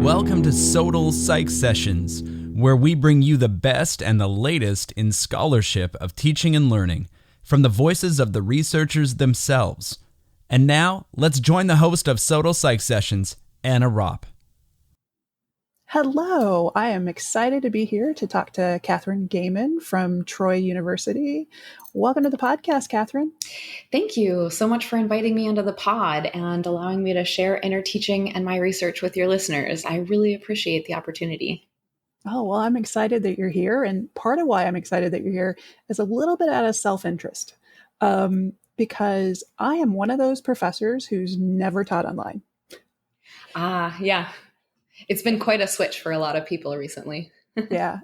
Welcome to SoTL Psych Sessions, where we bring you the best and the latest in scholarship of teaching and learning from the voices of the researchers themselves. And now, let's join the host of SoTL Psych Sessions, Anna Ropp. Hello, I am excited to be here to talk to Catherine Gayman from Troy University. Welcome to the podcast, Catherine. Thank you so much for inviting me onto the pod and allowing me to share Interteaching and my research with your listeners. I really appreciate the opportunity. Oh, well, I'm excited that you're here. And part of why I'm excited that you're here is a little bit out of self-interest, because I am one of those professors who's never taught online. Yeah. It's been quite a switch for a lot of people recently. Yeah.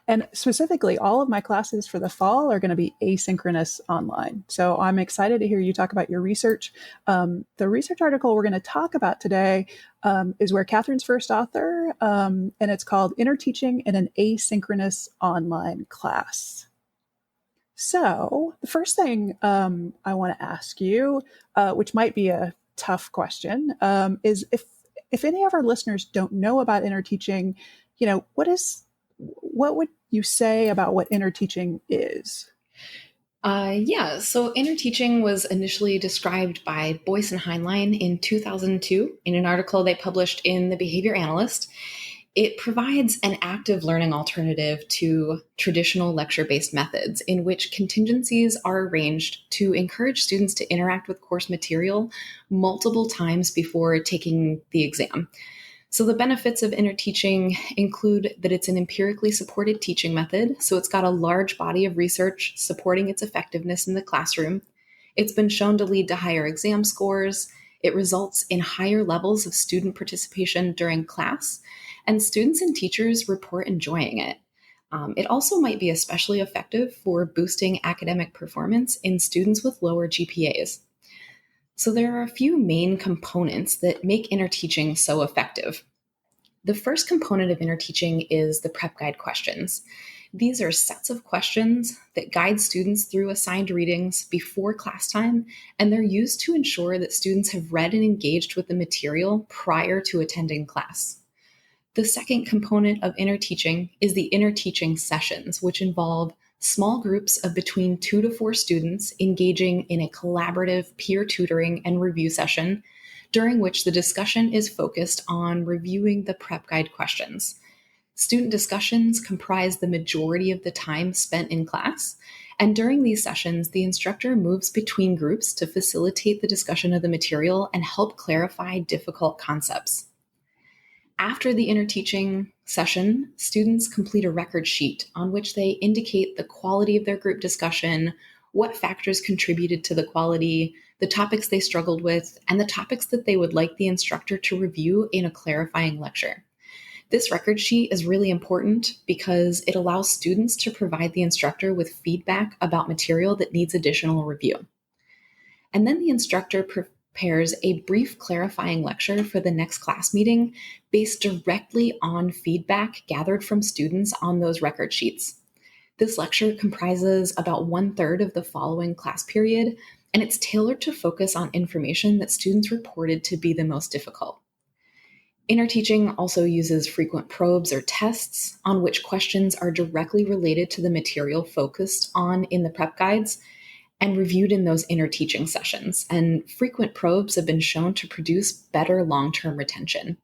And specifically, all of my classes for the fall are going to be asynchronous online. So I'm excited to hear you talk about your research. The research article we're going to talk about today is where Catherine's first author, and it's called Interteaching in an Asynchronous Online Class. So the first thing I want to ask you, which might be a tough question, is if any of our listeners don't know about interteaching, what would you say about what interteaching is? So interteaching was initially described by Boyce and Heinlein in 2002 in an article they published in The Behavior Analyst. It provides an active learning alternative to traditional lecture-based methods in which contingencies are arranged to encourage students to interact with course material multiple times before taking the exam. So the benefits of interteaching include that it's an empirically supported teaching method, so it's got a large body of research supporting its effectiveness in the classroom. It's been shown to lead to higher exam scores. It results in higher levels of student participation during class, and students and teachers report enjoying it. It also might be especially effective for boosting academic performance in students with lower GPAs. So there are a few main components that make interteaching so effective. The first component of interteaching is the prep guide questions. These are sets of questions that guide students through assigned readings before class time, and they're used to ensure that students have read and engaged with the material prior to attending class. The second component of interteaching is the interteaching sessions, which involve small groups of between 2 to 4 students engaging in a collaborative peer tutoring and review session, during which the discussion is focused on reviewing the prep guide questions. Student discussions comprise the majority of the time spent in class, and during these sessions, the instructor moves between groups to facilitate the discussion of the material and help clarify difficult concepts. After the interteaching session, students complete a record sheet on which they indicate the quality of their group discussion, what factors contributed to the quality, the topics they struggled with, and the topics that they would like the instructor to review in a clarifying lecture. This record sheet is really important because it allows students to provide the instructor with feedback about material that needs additional review. And then the instructor prepares a brief clarifying lecture for the next class meeting based directly on feedback gathered from students on those record sheets. This lecture comprises about 1/3 of the following class period, and it's tailored to focus on information that students reported to be the most difficult. Interteaching also uses frequent probes or tests on which questions are directly related to the material focused on in the prep guides and reviewed in those interteaching sessions. And frequent probes have been shown to produce better long-term retention.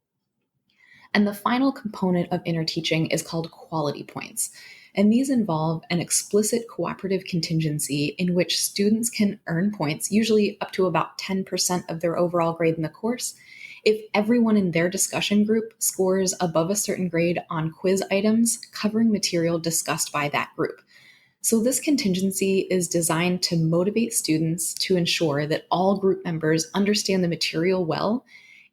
And the final component of interteaching is called quality points. And these involve an explicit cooperative contingency in which students can earn points, usually up to about 10% of their overall grade in the course, if everyone in their discussion group scores above a certain grade on quiz items covering material discussed by that group. So this contingency is designed to motivate students to ensure that all group members understand the material well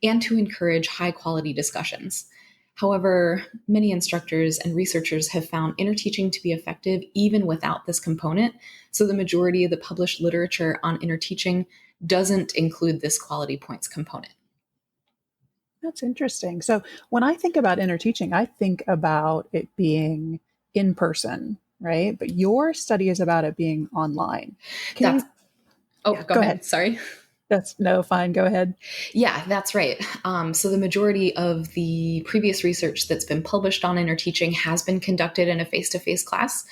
and to encourage high-quality discussions. However, many instructors and researchers have found interteaching to be effective even without this component, so the majority of the published literature on interteaching doesn't include this quality points component. That's interesting. So when I think about interteaching, I think about it being in person, right? But your study is about it being online. Go ahead. Sorry. That's no, fine. Go ahead. Yeah, that's right. So the majority of the previous research that's been published on interteaching has been conducted in a face-to-face class.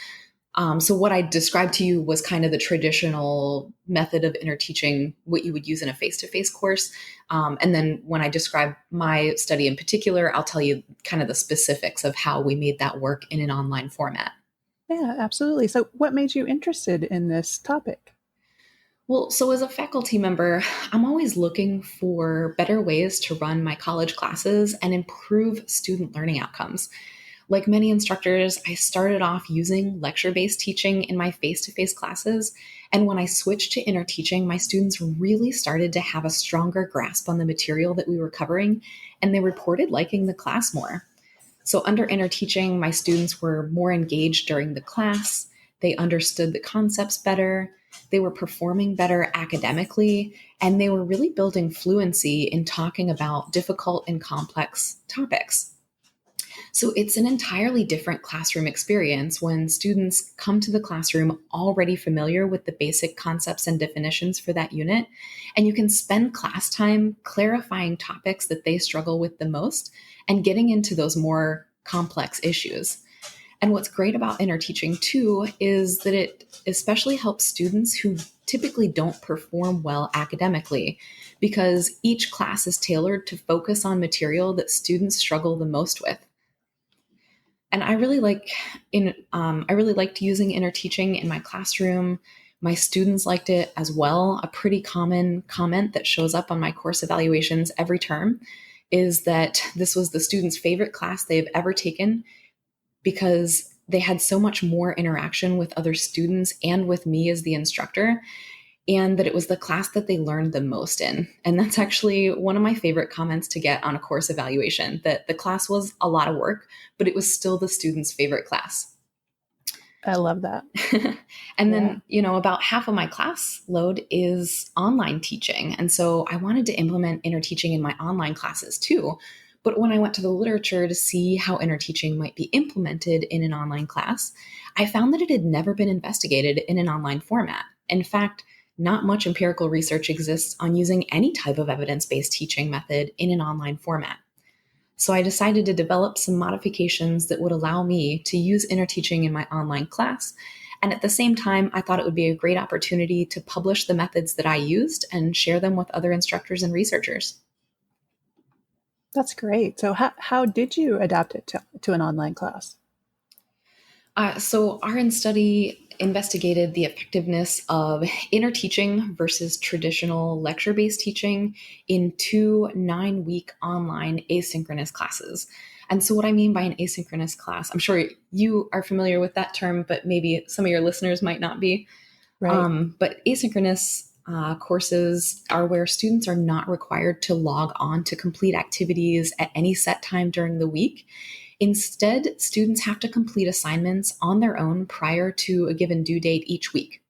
So what I described to you was kind of the traditional method of interteaching, what you would use in a face-to-face course. And then when I describe my study in particular, I'll tell you kind of the specifics of how we made that work in an online format. Yeah, absolutely. So what made you interested in this topic? Well, so as a faculty member, I'm always looking for better ways to run my college classes and improve student learning outcomes. Like many instructors, I started off using lecture-based teaching in my face-to-face classes. And when I switched to interteaching, my students really started to have a stronger grasp on the material that we were covering, and they reported liking the class more. So under interteaching, my students were more engaged during the class. They understood the concepts better. They were performing better academically, and they were really building fluency in talking about difficult and complex topics. So it's an entirely different classroom experience when students come to the classroom already familiar with the basic concepts and definitions for that unit, and you can spend class time clarifying topics that they struggle with the most and getting into those more complex issues. And what's great about interteaching too is that it especially helps students who typically don't perform well academically, because each class is tailored to focus on material that students struggle the most with. And I really liked using interteaching in my classroom. My students liked it as well. A pretty common comment that shows up on my course evaluations every term is that this was the student's favorite class they've ever taken, because they had so much more interaction with other students and with me as the instructor, and that it was the class that they learned the most in. And that's actually one of my favorite comments to get on a course evaluation, that the class was a lot of work, but it was still the student's favorite class. I love that. And then, about half of my class load is online teaching. And so I wanted to implement interteaching in my online classes too. But when I went to the literature to see how interteaching might be implemented in an online class, I found that it had never been investigated in an online format. In fact, not much empirical research exists on using any type of evidence-based teaching method in an online format. So I decided to develop some modifications that would allow me to use interteaching in my online class. And at the same time, I thought it would be a great opportunity to publish the methods that I used and share them with other instructors and researchers. That's great. So how did you adapt it to an online class? So our study investigated the effectiveness of interteaching versus traditional lecture-based teaching in 2 9-week online asynchronous classes. And so what I mean by an asynchronous class, I'm sure you are familiar with that term, but maybe some of your listeners might not be. Right. But asynchronous courses are where students are not required to log on to complete activities at any set time during the week. Instead, students have to complete assignments on their own prior to a given due date each week.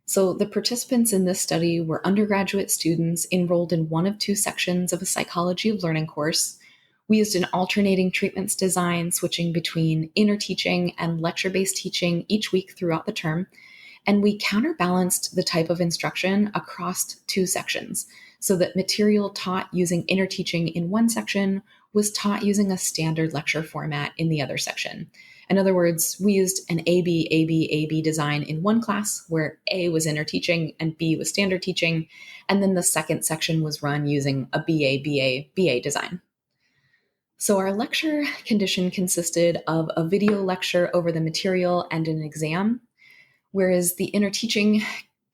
So the participants in this study were undergraduate students enrolled in one of 2 sections of a psychology of learning course. We used an alternating treatments design, switching between interteaching and lecture-based teaching each week throughout the term. And we counterbalanced the type of instruction across 2 sections, so that material taught using interteaching in one section was taught using a standard lecture format in the other section. In other words, we used an AB, AB, AB design in one class where A was interteaching and B was standard teaching, and then the second section was run using a BA, BA, BA design. So our lecture condition consisted of a video lecture over the material and an exam, whereas the interteaching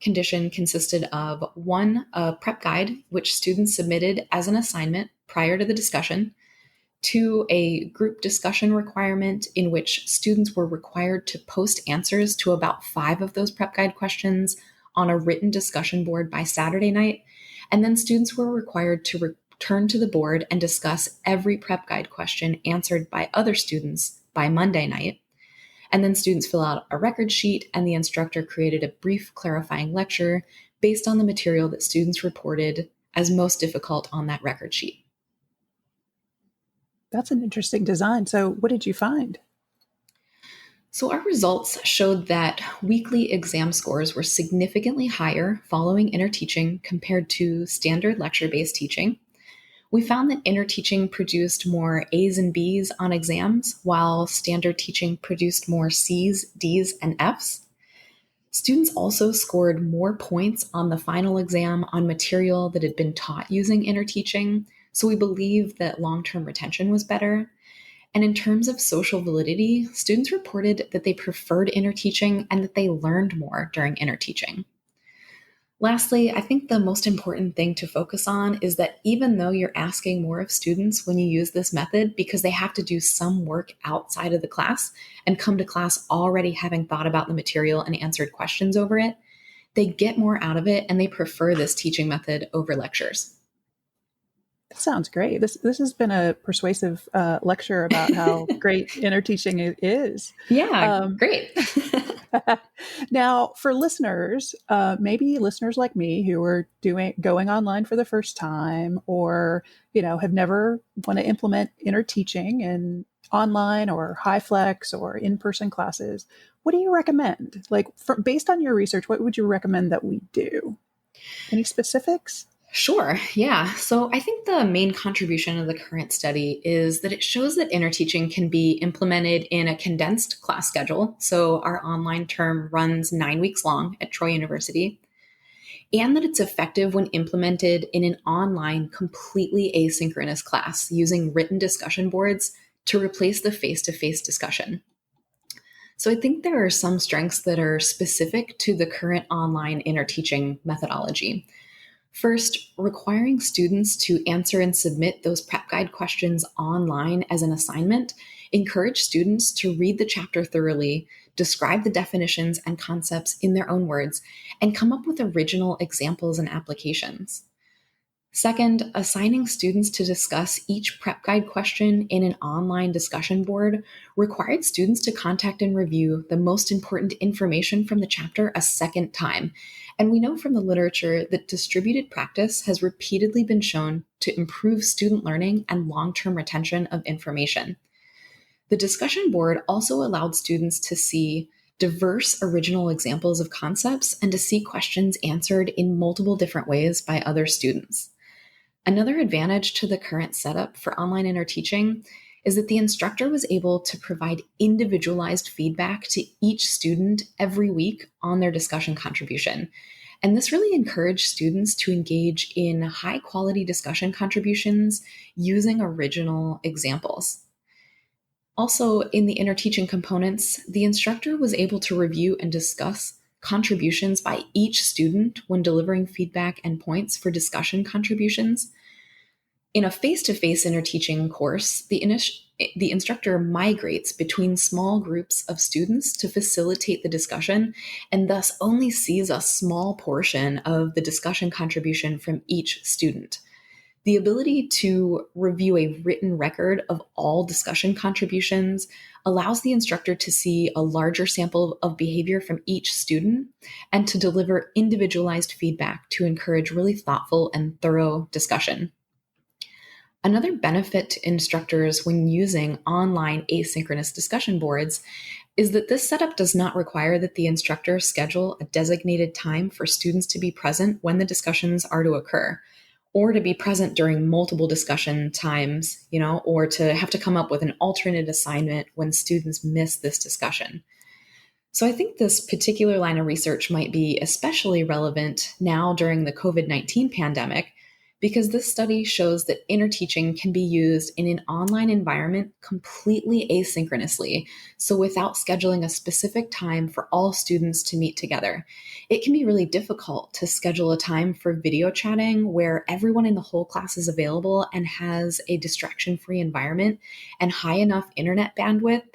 condition consisted of 1, a prep guide, which students submitted as an assignment prior to the discussion; 2, a group discussion requirement in which students were required to post answers to about 5 of those prep guide questions on a written discussion board by Saturday night. And then students were required to return to the board and discuss every prep guide question answered by other students by Monday night. And then students fill out a record sheet, and the instructor created a brief clarifying lecture based on the material that students reported as most difficult on that record sheet. That's an interesting design. So what did you find? So our results showed that weekly exam scores were significantly higher following interteaching compared to standard lecture-based teaching. We found that interteaching produced more A's and B's on exams, while standard teaching produced more C's, D's, and F's. Students also scored more points on the final exam on material that had been taught using interteaching, so we believe that long-term retention was better. And in terms of social validity, students reported that they preferred interteaching and that they learned more during interteaching. Lastly, I think the most important thing to focus on is that even though you're asking more of students when you use this method because they have to do some work outside of the class and come to class already having thought about the material and answered questions over it, they get more out of it and they prefer this teaching method over lectures. That sounds great. This has been a persuasive lecture about how great interteaching is. Yeah, great. Now, for listeners, maybe listeners like me who are going online for the first time, or have never want to implement interteaching in online or high flex or in-person classes, what do you recommend? Like, based on your research, what would you recommend that we do? Any specifics? Sure. Yeah. So I think the main contribution of the current study is that it shows that interteaching can be implemented in a condensed class schedule. So our online term runs 9 weeks long at Troy University, and that it's effective when implemented in an online, completely asynchronous class using written discussion boards to replace the face-to-face discussion. So I think there are some strengths that are specific to the current online interteaching methodology. First, requiring students to answer and submit those prep guide questions online as an assignment encourage students to read the chapter thoroughly, describe the definitions and concepts in their own words, and come up with original examples and applications. Second, assigning students to discuss each prep guide question in an online discussion board required students to contact and review the most important information from the chapter a second time. And we know from the literature that distributed practice has repeatedly been shown to improve student learning and long-term retention of information. The discussion board also allowed students to see diverse original examples of concepts and to see questions answered in multiple different ways by other students. Another advantage to the current setup for online interteaching is that the instructor was able to provide individualized feedback to each student every week on their discussion contribution. And this really encouraged students to engage in high quality discussion contributions using original examples. Also, in the interteaching components, the instructor was able to review and discuss contributions by each student when delivering feedback and points for discussion contributions. In a face-to-face interteaching course, the instructor migrates between small groups of students to facilitate the discussion and thus only sees a small portion of the discussion contribution from each student. The ability to review a written record of all discussion contributions allows the instructor to see a larger sample of behavior from each student and to deliver individualized feedback to encourage really thoughtful and thorough discussion. Another benefit to instructors when using online asynchronous discussion boards is that this setup does not require that the instructor schedule a designated time for students to be present when the discussions are to occur, or to be present during multiple discussion times, or to have to come up with an alternate assignment when students miss this discussion. So I think this particular line of research might be especially relevant now during the COVID-19 pandemic, because this study shows that interteaching can be used in an online environment completely asynchronously, so without scheduling a specific time for all students to meet together. It can be really difficult to schedule a time for video chatting where everyone in the whole class is available and has a distraction-free environment and high enough internet bandwidth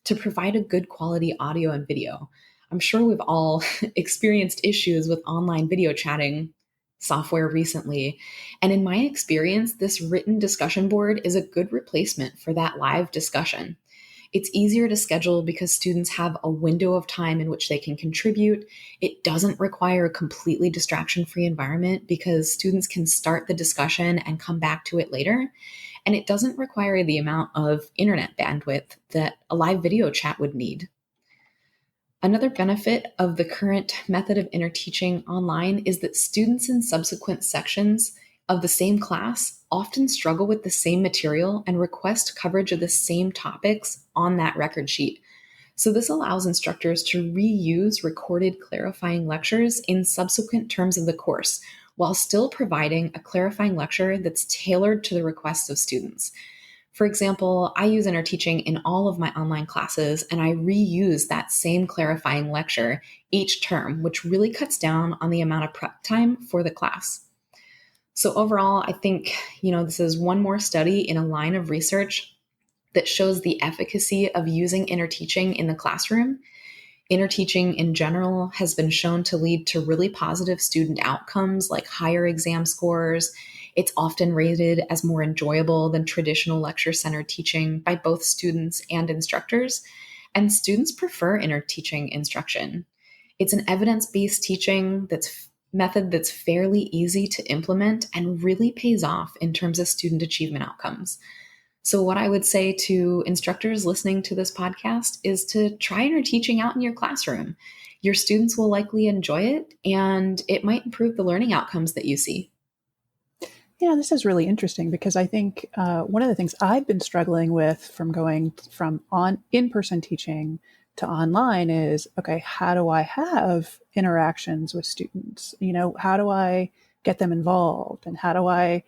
to provide a good quality audio and video. I'm sure we've all experienced issues with online video chatting software recently. And in my experience, this written discussion board is a good replacement for that live discussion. It's easier to schedule because students have a window of time in which they can contribute. It doesn't require a completely distraction-free environment because students can start the discussion and come back to it later. And it doesn't require the amount of internet bandwidth that a live video chat would need. Another benefit of the current method of interteaching online is that students in subsequent sections of the same class often struggle with the same material and request coverage of the same topics on that record sheet. So this allows instructors to reuse recorded clarifying lectures in subsequent terms of the course, while still providing a clarifying lecture that's tailored to the requests of students. For example, I use Interteaching in all of my online classes, and I reuse that same clarifying lecture each term, which really cuts down on the amount of prep time for the class. So overall, I think, this is one more study in a line of research that shows the efficacy of using interteaching in the classroom. Interteaching in general has been shown to lead to really positive student outcomes like higher exam scores. It's often rated as more enjoyable than traditional lecture-centered teaching by both students and instructors, and students prefer interteaching instruction. It's an evidence-based teaching method that's fairly easy to implement and really pays off in terms of student achievement outcomes. So what I would say to instructors listening to this podcast is to try interteaching out in your classroom. Your students will likely enjoy it, and it might improve the learning outcomes that you see. This is really interesting because I think one of the things I've been struggling with from going from in-person teaching to online is, okay, how do I have interactions with students? How do I get them involved, and how do I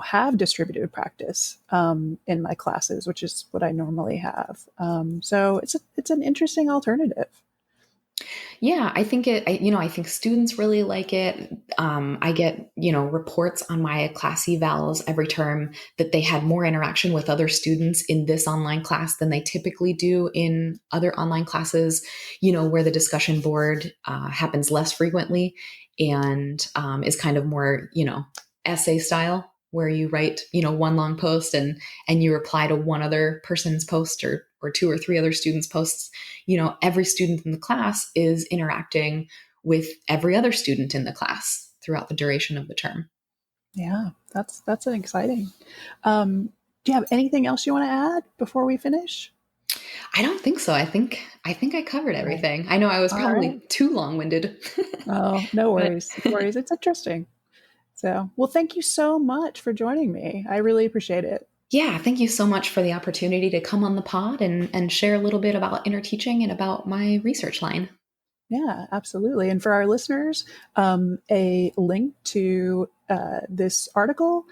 have distributed practice in my classes, which is what I normally have. So it's an interesting alternative. Yeah, I think I think students really like it. I get, reports on my class evals every term that they had more interaction with other students in this online class than they typically do in other online classes, where the discussion board happens less frequently and is kind of more, essay style, where you write, one long post and you reply to one other person's post or two or three other students' posts. Every student in the class is interacting with every other student in the class throughout the duration of the term. Yeah, that's an exciting. Do you have anything else you want to add before we finish? I don't think so. I think I covered everything. I know I was probably too long-winded. Oh, no worries. No worries. It's interesting. So, well, thank you so much for joining me. I really appreciate it. Yeah, thank you so much for the opportunity to come on the pod and share a little bit about interteaching and about my research line. Yeah, absolutely. And for our listeners, a link to this article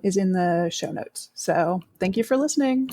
is in the show notes. So thank you for listening.